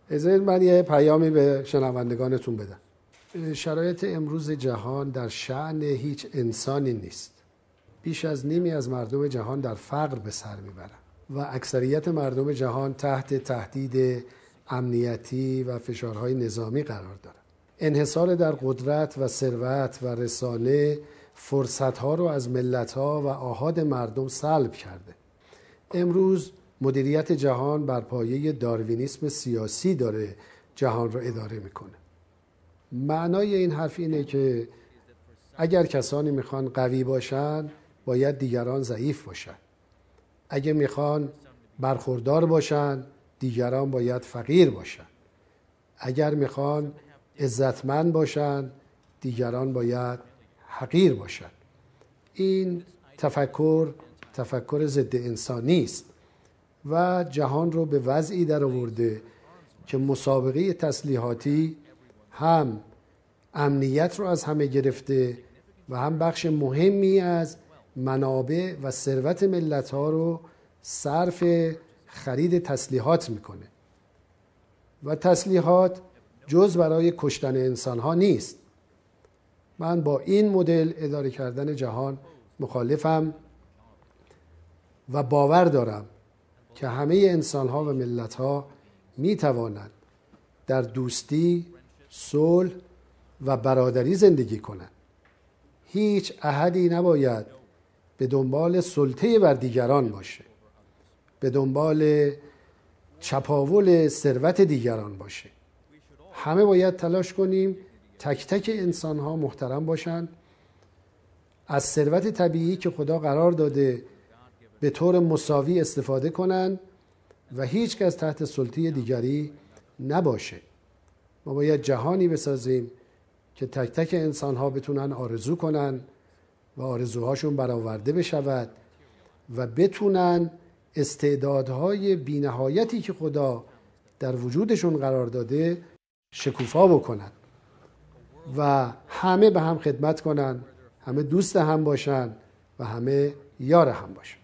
اجازه من یه پیامی به شنوندگانتون بدم. شرایط امروز جهان در شأن هیچ انسانی نیست. بیش از نیمی از مردم جهان در فقر به سر میبرن و اکثریت مردم جهان تحت تهدید امنیتی و فشارهای نظامی قرار دارن. انحصار در قدرت و ثروت و رسانه فرصتها رو از ملتها و آحاد مردم سلب کرده. امروز مدیریت جهان بر پایه داروینیسم سیاسی داره جهان رو اداره میکنه. معنای این حرف اینه که اگر کسانی میخوان قوی باشن باید دیگران ضعیف باشن. اگه میخوان برخوردار باشن دیگران باید فقیر باشن. اگر میخوان عزتمند باشن دیگران باید حقیر باشن. این تفکر ضد انسانی است و جهان رو به وضعی در آورده که مسابقه تسلیحاتی هم امنیت رو از همه گرفته و هم بخش مهمی از منابع و ثروت ملت‌ها رو صرف خرید تسلیحات میکنه و تسلیحات جز برای کشتن انسان‌ها نیست. من با این مدل اداره کردن جهان مخالفم و باور دارم که همه انسان‌ها و ملت‌ها می‌توانند در دوستی، صلح و برادری زندگی کنند. هیچ احدی نباید به دنبال سلطه بر دیگران باشه، به دنبال چپاول ثروت دیگران باشه. همه باید تلاش کنیم تک تک انسان‌ها محترم باشند، از ثروت طبیعی که خدا قرار داده به طور مساوی استفاده کنند و هیچ کس تحت سلطه دیگری نباشه. ما باید جهانی بسازیم که تک تک انسان‌ها بتونن آرزو کنن و آرزوهاشون برآورده بشود و بتونن استعدادهای بی‌نهایتی که خدا در وجودشون قرار داده شکوفا بکنن و همه به هم خدمت کنن، همه دوست هم باشن و همه یار هم باشن.